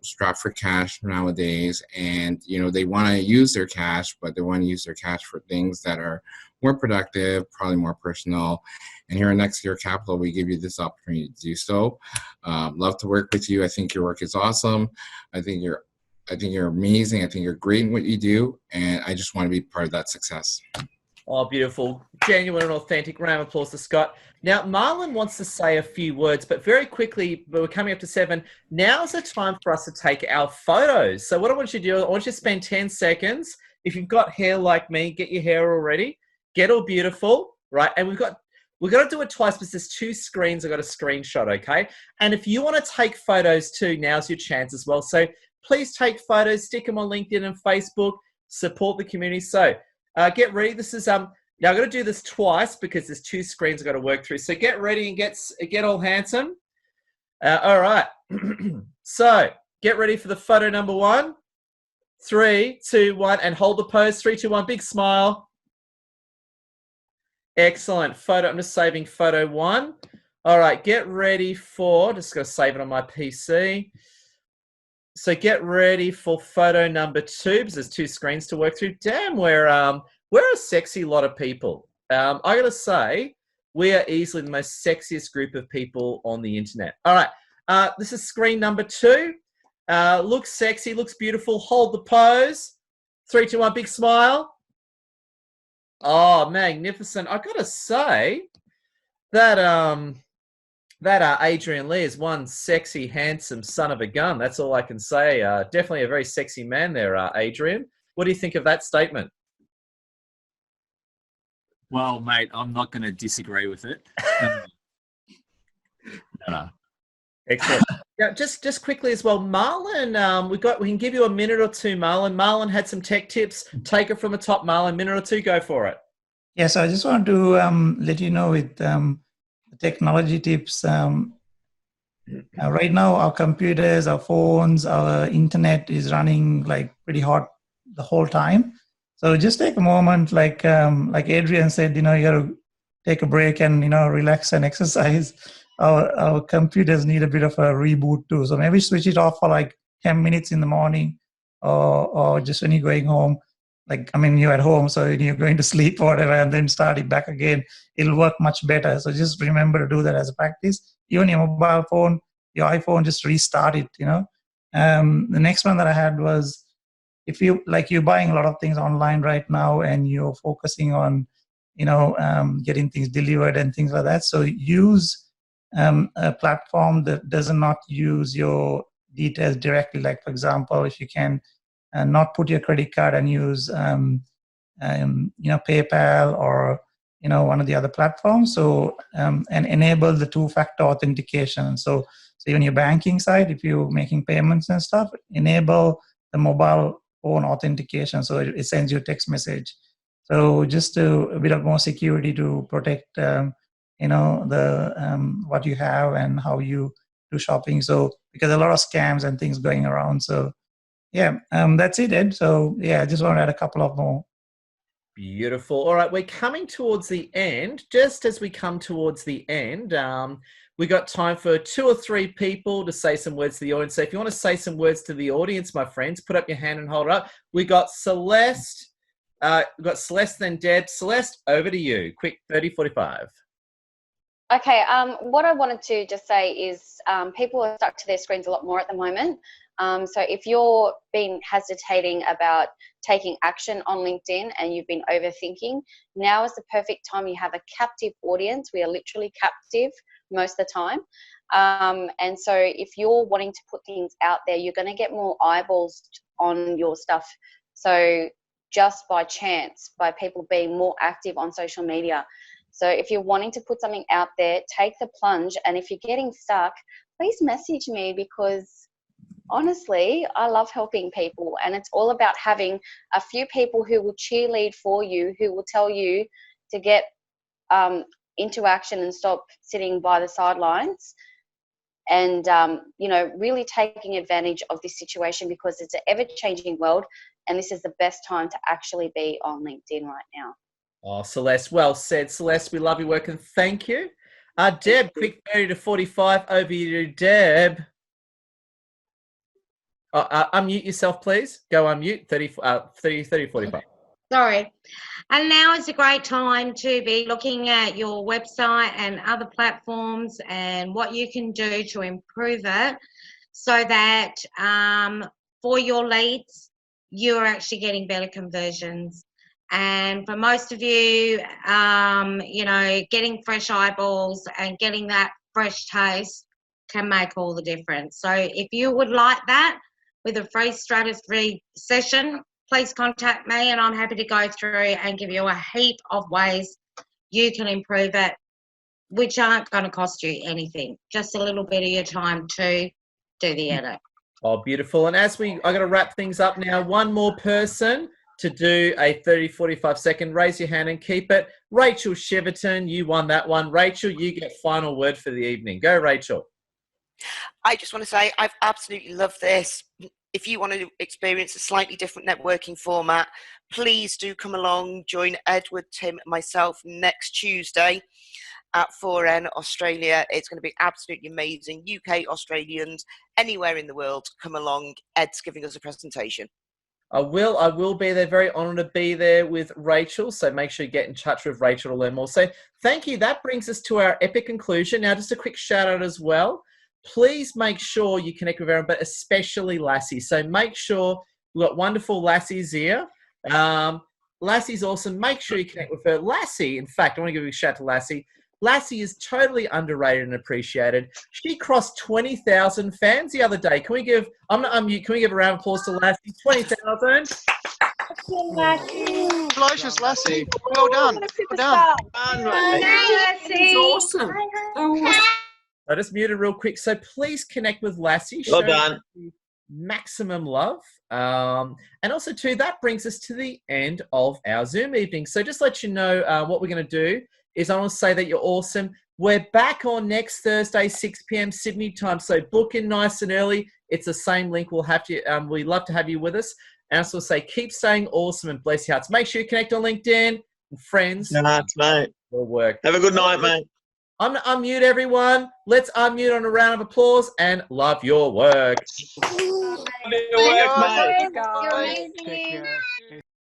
strapped for cash nowadays, and they want to use their cash, but they want to use their cash for things that are more productive, probably more personal. And here at Next Year Capital, we give you this opportunity to do so. Love to work with you. I think your work is awesome. I think you're amazing. I think you're great in what you do, and I just want to be part of that success. Oh, beautiful. Genuine and authentic. Round of applause to Scott. Now, Marlon wants to say a few words, but very quickly, we're coming up to 7. Now's the time for us to take our photos. So what I want you to do, I want you to spend 10 seconds. If you've got hair like me, get your hair all ready. Get all beautiful, right? And we've got to do it twice because there's 2 screens. I've got a screenshot, okay? And if you want to take photos too, now's your chance as well. So please take photos, stick them on LinkedIn and Facebook, support the community. So get ready. This is now I've got to do this twice because there's 2 screens I've got to work through. So get ready and get all handsome. All right. So get ready for the photo number 1. 3, 2, 1, and hold the pose. 3, 2, 1. Big smile. Excellent photo. I'm just saving photo 1. All right. Get ready for. Just got to save it on my PC. So get ready for photo number 2 because there's 2 screens to work through. Damn, we're a sexy lot of people. I got to say, we are easily the most sexiest group of people on the internet. All right, this is screen number 2. Looks sexy, looks beautiful. Hold the pose. 3, 2, 1, big smile. Oh, magnificent. I got to say that Adrian Lee is one sexy, handsome son of a gun. That's all I can say. Definitely a very sexy man there, Adrian. What do you think of that statement? Well, mate, I'm not going to disagree with it. No. Excellent. Yeah, just quickly as well, Marlon, we can give you a minute or 2, Marlon. Marlon had some tech tips. Take it from the top, Marlon. Minute or 2, go for it. Yes, I just want to let you know with technology tips. Right now, our computers, our phones, our internet is running like pretty hot the whole time. So just take a moment, like Adrian said, you got to take a break and relax and exercise. Our computers need a bit of a reboot too. So maybe switch it off for like 10 minutes in the morning, or just when you're going home. You're at home, so you're going to sleep or whatever, and then start it back again. It'll work much better. So just remember to do that as a practice. Even your mobile phone, your iPhone, just restart it. The next one that I had was, if you're buying a lot of things online right now and you're focusing on getting things delivered and things like that. So use a platform that does not use your details directly. Like, for example, if you can not put your credit card and use PayPal or one of the other platforms. So and enable the two-factor authentication. So even your banking side, if you're making payments and stuff, enable the mobile phone authentication. So it sends you a text message. So just a bit of more security to protect what you have and how you do shopping. So because a lot of scams and things going around. So yeah, that's it, Ed. So yeah, I just want to add a couple of more. Beautiful. All right, we're coming towards the end. Just as we come towards the end, we got time for 2 or 3 people to say some words to the audience. So if you want to say some words to the audience, my friends, put up your hand and hold it up. We got Celeste. Then Deb. Celeste, over to you. Quick, 30, 45. Okay, what I wanted to just say is people are stuck to their screens a lot more at the moment. So if you're been hesitating about taking action on LinkedIn and you've been overthinking, now is the perfect time. You have a captive audience. We are literally captive most of the time. And so if you're wanting to put things out there, you're going to get more eyeballs on your stuff. So just by chance, by people being more active on social media. So if you're wanting to put something out there, take the plunge. And if you're getting stuck, please message me, because honestly, I love helping people, and it's all about having a few people who will cheerlead for you, who will tell you to get into action and stop sitting by the sidelines, and really taking advantage of this situation, because it's an ever-changing world, and this is the best time to actually be on LinkedIn right now. Oh, Celeste, well said. Celeste, we love your work and thank you. Deb, quick 30 to 45, over to you, Deb. Unmute yourself, please. Go unmute, 30, 45. Sorry. And now is a great time to be looking at your website and other platforms and what you can do to improve it, so that for your leads, you're actually getting better conversions. And for most of you, getting fresh eyeballs and getting that fresh taste can make all the difference. So if you would like that with a free strategy session, please contact me and I'm happy to go through and give you a heap of ways you can improve it, which aren't going to cost you anything. Just a little bit of your time to do the edit. Oh, beautiful. And as I got to wrap things up now, one more person to do a 30, 45 second. Raise your hand and keep it. Rachel Shiverton, you won that one. Rachel, you get final word for the evening. Go, Rachel. I just want to say I've absolutely loved this. If you want to experience a slightly different networking format, please do come along, join Edward, Tim, and myself next Tuesday at 4N Australia. It's going to be absolutely amazing. UK, Australians, anywhere in the world, come along. Ed's giving us a presentation. I will be there. Very honoured to be there with Rachel. So make sure you get in touch with Rachel to learn more. So thank you. That brings us to our epic conclusion. Now, just a quick shout out as well. Please make sure you connect with everyone, but especially Lassie. So make sure we've got wonderful Lassie's here. Lassie's awesome. Make sure you connect with her. Lassie, in fact, I want to give a shout out to Lassie. Lassie is totally underrated and appreciated. She crossed 20,000 fans the other day. Can we give, I'm not unmute, can we give a round of applause to Lassie? 20,000. Congratulations, Lassie. Well done. Well done. It's awesome. I just muted real quick. So please connect with Lassie. Well Show done. Maximum love. And also, too, that brings us to the end of our Zoom evening. So just let you know what we're going to do is I want to say that you're awesome. We're back on next Thursday, 6 p.m. Sydney time. So book in nice and early. It's the same link. We'll have to. We'd love to have you with us. And I also say keep staying awesome and bless your hearts. Make sure you connect on LinkedIn and friends. Nice, mate. Will work. Have a good night, mate. I'm going to unmute everyone. Let's unmute on a round of applause and love your work. Love your work, mate. You're amazing.